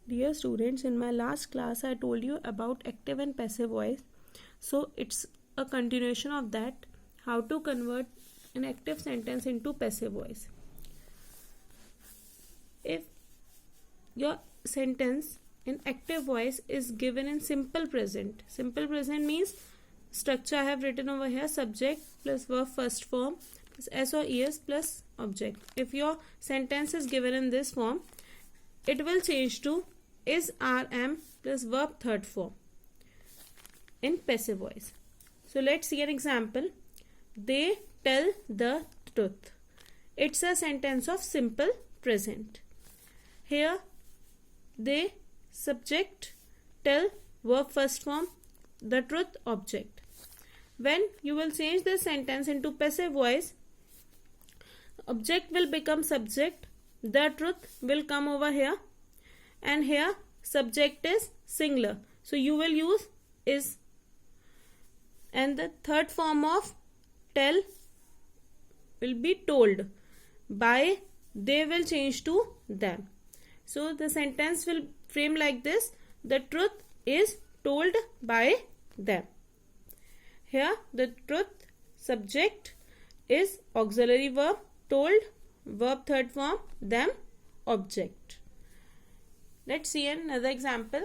Dear students, in my last class I told you about active and passive voice. So it's a continuation of that, how to convert an active sentence into passive voice. If your sentence in active voice is given in simple present means structure I have written over here, subject plus verb first form plus s or es plus object. If your sentence is given in this form, it will change to is, are, am plus verb third form in passive voice. So let's see an example. They tell the truth. It's a sentence of simple present. Here they, subject, tell, verb first form, the truth, object. When you will change this sentence into passive voice, object will become subject, the truth will come over here, and here subject is singular, so you will use is, and the third form of tell will be told. By they will change to them. So the sentence will frame like this: the truth is told by them. Here the truth subject is auxiliary verb, told verb third form, them object. Let's see another example.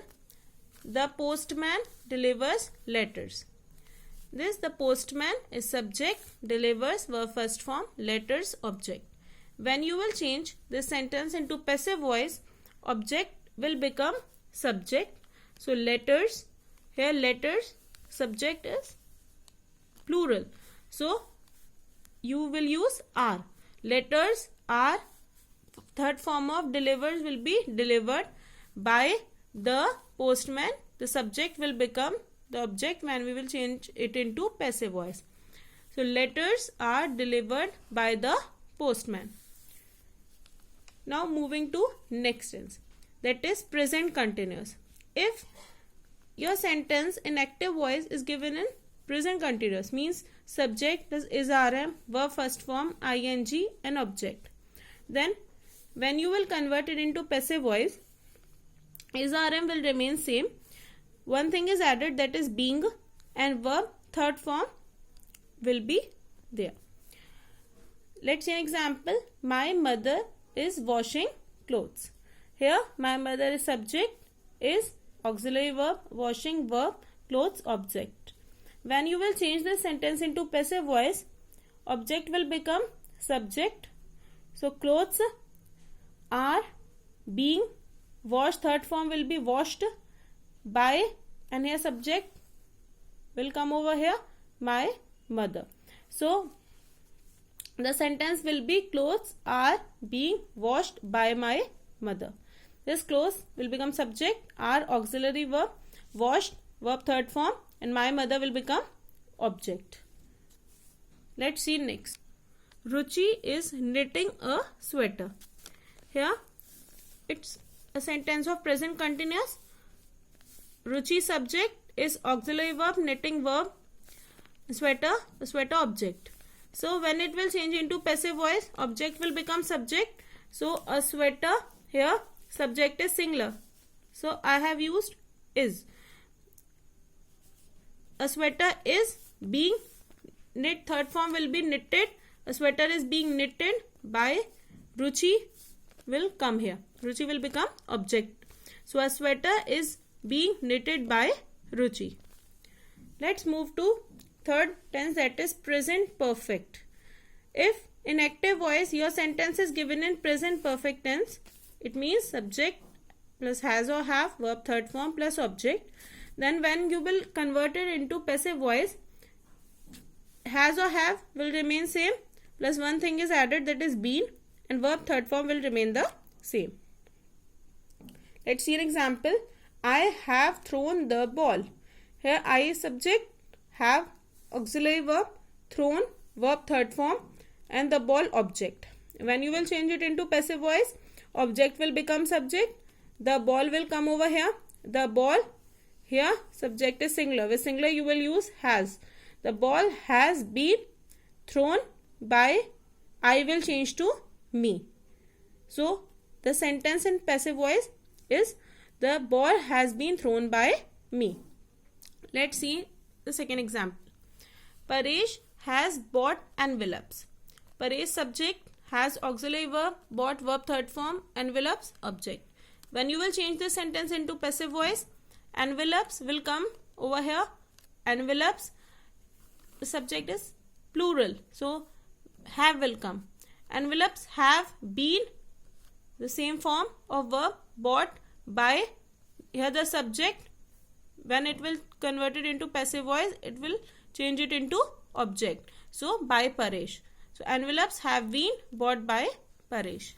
The postman delivers letters. This, the postman is subject, delivers verb first form, letters object. When you will change this sentence into passive voice, object will become subject. So letters, here letters, subject is plural, so you will use are. Letters are, third form of delivers will be delivered by the postman. The subject will become the object when we will change it into passive voice. So letters are delivered by the postman. Now moving to next tense, that is present continuous. If your sentence in active voice is given in present continuous, means subject plus is, are, am, verb first form, ing and object, then when you will convert it into passive voice, is, are, am will remain same. One thing is added, that is being, and verb third form will be there. Let's see an example. My mother is washing clothes. Here my mother is subject, is auxiliary verb, washing verb, clothes object. When you will change the sentence into passive voice, object will become subject. So clothes are being washed, third form will be washed by, and here subject will come over here, my mother. So the sentence will be clothes are being washed by my mother. This clothes will become subject, are auxiliary verb, washed verb third form, and my mother will become object. Let's see next. Ruchi is knitting a sweater. Here it's a sentence of present continuous. Ruchi subject is auxiliary verb, knitting verb, sweater, sweater object. So when it will change into passive voice, object will become subject. So a sweater, here subject is singular, so I have used is. A sweater is being knit, third form will be knitted. A sweater is being knitted by Ruchi will come here. Ruchi will become object. So a sweater is being knitted by Ruchi. Let's move to third tense, that is present perfect. If in active voice your sentence is given in present perfect tense, it means subject plus has or have, verb third form plus object. Then when you will convert it into passive voice, has or have will remain same, plus one thing is added, that is been, and verb third form will remain the same. Let's see an example. I have thrown the ball. Here I is subject, have auxiliary verb, thrown verb third form, and the ball object. When you will change it into passive voice, object will become subject, the ball will come over here, the ball, here subject is singular, with singular you will use has. The ball has been thrown by, I will change to me. So the sentence in passive voice is The ball has been thrown by me. Let's see the second example. Paresh has bought envelopes. Paresh subject has auxiliary verb, bought verb third form, envelopes object. When you will change this sentence into passive voice, envelopes will come over here. Envelopes, the subject is plural, so have will come. Envelopes have been, the same form of verb, bought by, here the subject, when it will convert it into passive voice, it will change it into object. So by Paresh. So envelopes have been bought by Paresh.